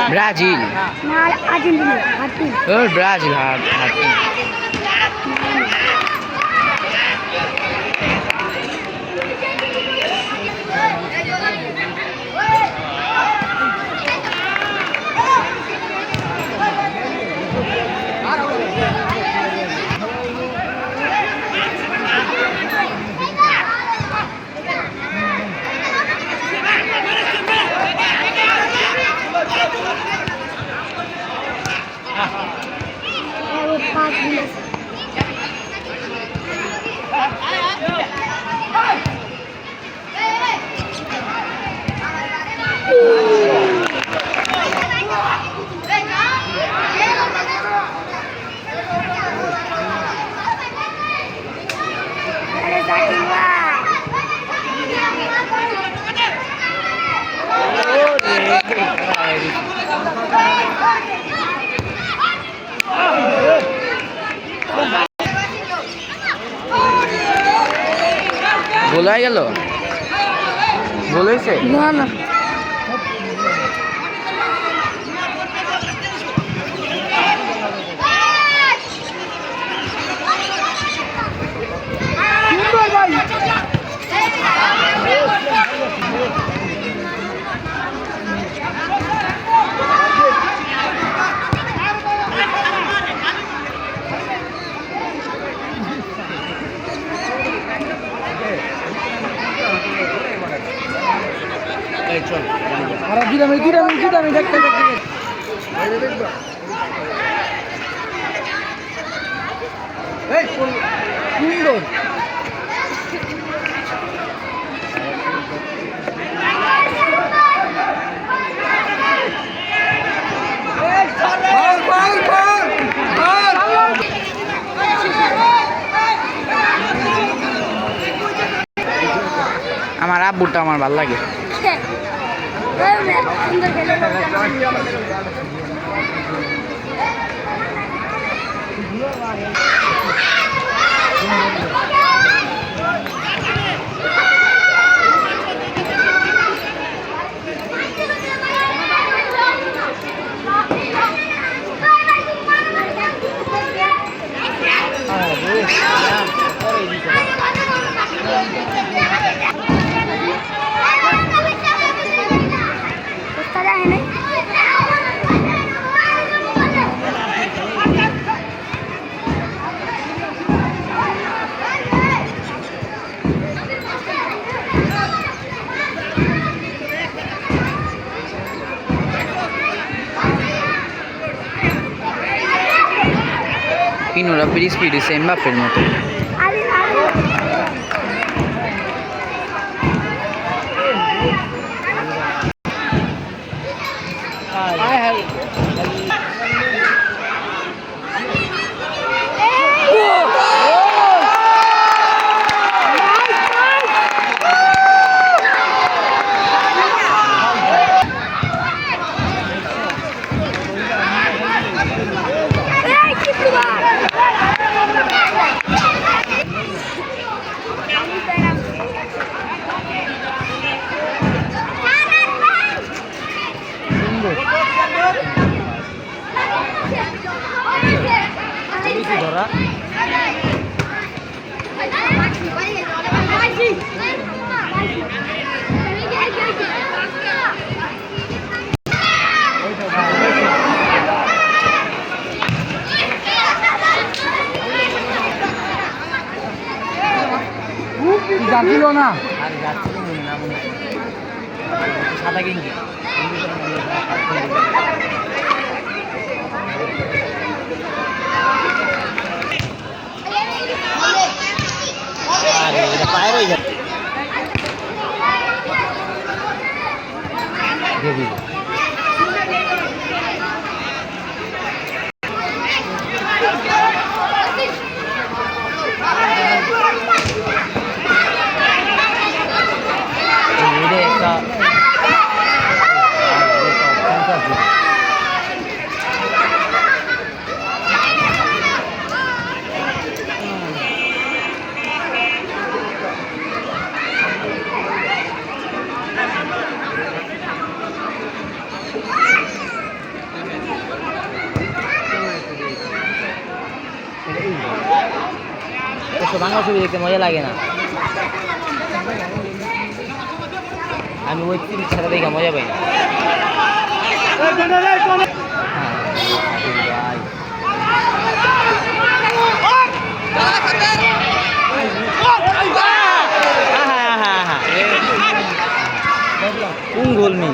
Brazil. Argentina. Oh, Brazil. গোল হয়ে গেল? গোল হয়েছে? না না আরে দিলাম দেখতে এই সুন্দর আমার আব্বুটা আমার ভালো লাগে। Finora per ispiri sembra per moto. যাচ্ছিল না আর যাচ্ছিল না মনে সাদা গেঞ্জি আরে এটা পায়ের হয়ে যাচ্ছে দেবী দেখছো বাংলা ছবি দেখতে মজা লাগে না আমি ওই সিরিজ ছাড়া দেখে মজা পাই না কোন গোল নেই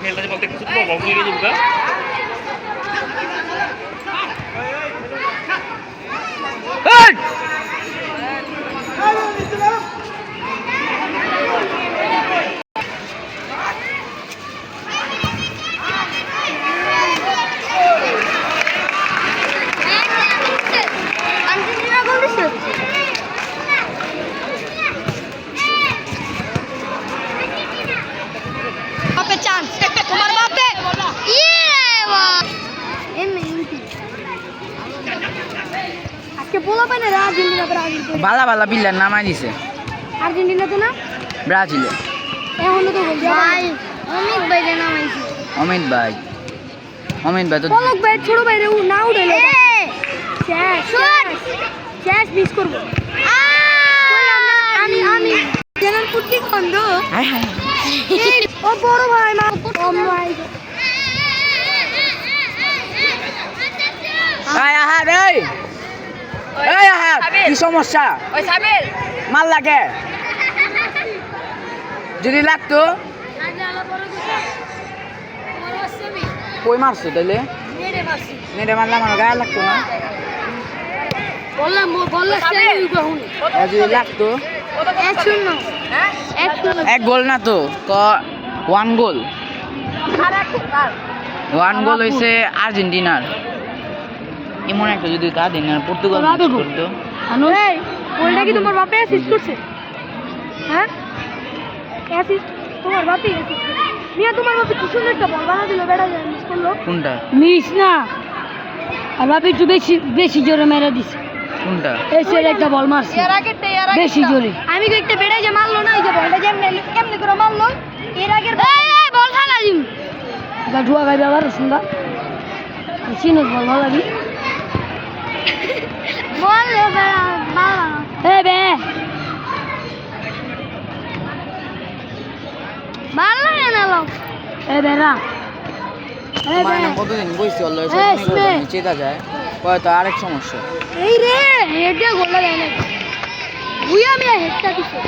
खेळण्याचे फक्त खूप बॉक्स गेली तुमका বালা বালা বিল্লার নামাই দিছে আর্জেন্টিনা তো না ব্রাজিলে এখনো তো ভাই অমিত ভাই রে নামাইছে অমিত ভাই তো পলক ভাই ছোট ভাই রে না উড়াইলো শেষ মিস করব আমি জেনারেল পুটি খন্ড হাই হাই ও বড় ভাই মা কম ভাই আয় আহাদ এই আহাদ কি সমস্যা ওই সাবিল মাল লাগে যদি লাগতো কই মারছো তাইলে নেড়ে মারলাম আমার গায়ে লাগতো না বললাম যদি লাগতো 1-0 এক গোল না তো ওয়ান গোল হয়েছে আর্জেন্টিনার এমন একটা যদি আর্জেন্টিনার পর্তুগাল করতো গোলটা কি তোমার বাপে অ্যাসিস্ট করছে হ্যাঁ অ্যাসিস্ট তোমার বাপে অ্যাসিস্ট মিয়া তোমার বাপে কি সুন্দর একটা বল বানা দিল বেটা মিস করলো কোনটা মিস না আর বাপে একটু বেশি জোরে মেরে দিছে কোনটা? এই ছেলে একটা বল মারছে বেশি জোরে। আমি কি একটা বেড়ে যে মারলো না, ওই যে বলটা কেমনে করে মারলো এর আগের বল খেলা দিম বা ঢুয়া গাইবে আবার সুন্দর চিনস বল ভালো লাগি বল হে বে মারলো না লো এ বেরা এ বে কতদিন বইছি অল্লাহ নিচে যায় তো আরেক সমস্যা এই রে হেডটা গোলা দেয় না বুই আমি হেডটা দিছি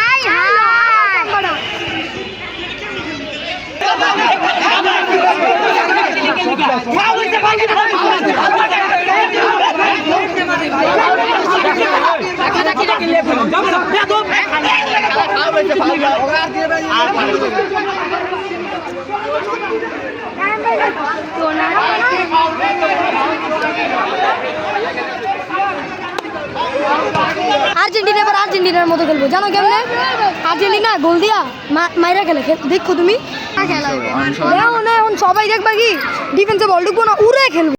আই হাই বড় আর্জেন্টিনা এবার আর্জেন্টিনার মতো খেলবো জানো কেমনে? আর্জেন্টিনা গোল দিয়া মাইরা খেলে দেখো তুমি দেখো না এখন সবাই দেখবা কি ডিফেন্সে বল ঢুকবো না উড়ে খেলবো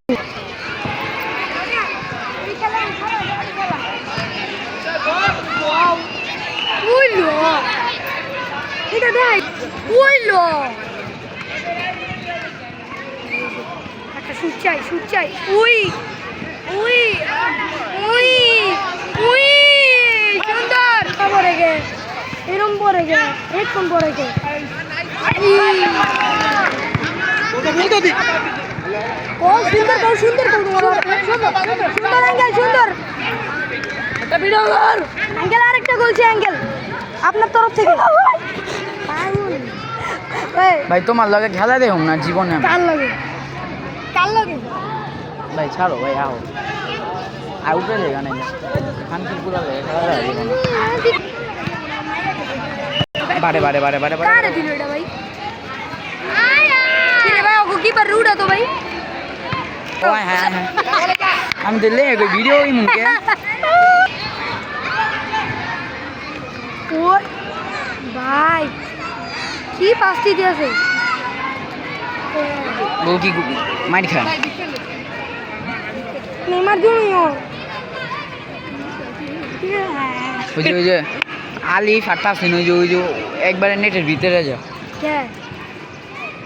উইলো এটা দেখ উইলো একটা শুট চাই উই উই উই উই সুন্দর পরে গে এরম পরে গে একদম পরে গে ও সুন্দর সুন্দর অ্যাঙ্গেল সুন্দর একটা ভিডিও কর অ্যাঙ্গেল আরেকটা বলছি অ্যাঙ্গেল আপনার তরফ থেকে ভাই তোমার লগে খেলা দেখুন না জীবনে কার লাগে ভাই ছাড়ো ভাই আও আউটে লেগা নাই খানকির পুরা লেগে খেলা যায় জীবনে বারে কারে দিল এটা ভাই কি রে ভাই ওকে কিপার রুডা তো ভাই ও হ্যাঁ আমি দিলে এই ভিডিও এই মুকে ওই ভাই কি পাস্তি দিয়েছে বউ কি মাইর খায় নেমার জুনিয়র ওই যে আলি ফাটা সিন ওই যে একবারে নেটের ভিতরে যাও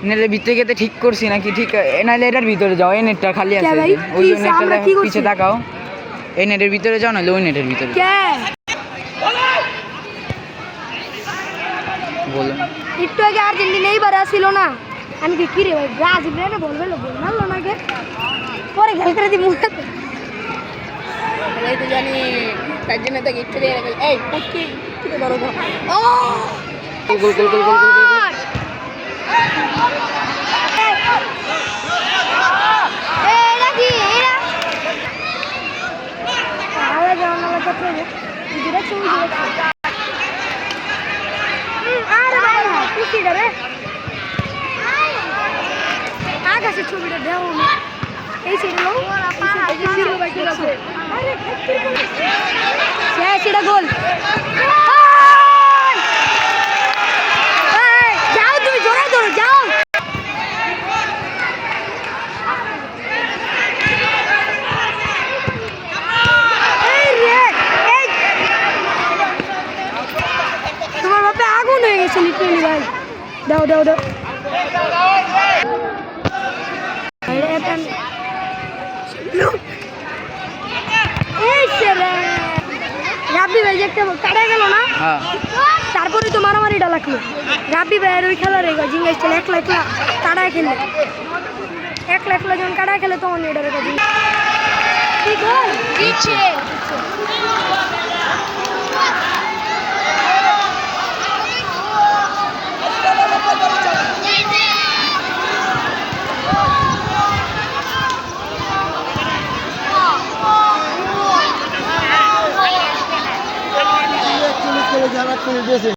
নেটের ভিতরে গেতে ঠিক করছি নাকি ঠিক নাহলে এটার ভিতরে যাও এই নেটটা খালি আছে ওই নেটটা পিছে তাকাও এই নেটের ভিতরে যাও নাহলে ওই নেটের ভিতরে বলো একটু আগে আর্জেন্টিনা এইবার আসছিল না আমি কি রে ভাই ব্রাজিল রে বলবে বল মারলো না কে পরে খেল করে দি মুখে এই তো জানি তার জন্য তো একটু দিয়ে রাখল এই কি ধরো ও গোল এরা কি এরা আরে যাও না লাগা তো দিরা ছবি দিরা আরে বাবা কি রে আকাশের ছবিটা দেও না এই ছিল সেটা গোল যাও তুমি জোরে ধরো যাও তোমার বাপে আগুন হয়ে গেছে লিটারেলি ভাই দাও রাব্বি ভাই যে একটা কাটা গেল না তারপরে তো মারামারিটা লাগলো রাব্বি ভাইয়ের ওই খেলার জিঙ্গাই ছিল একলা কাটা খেলে একলা যখন কাটা খেলে তখন এটা রেখা যারা করে দিয়েছে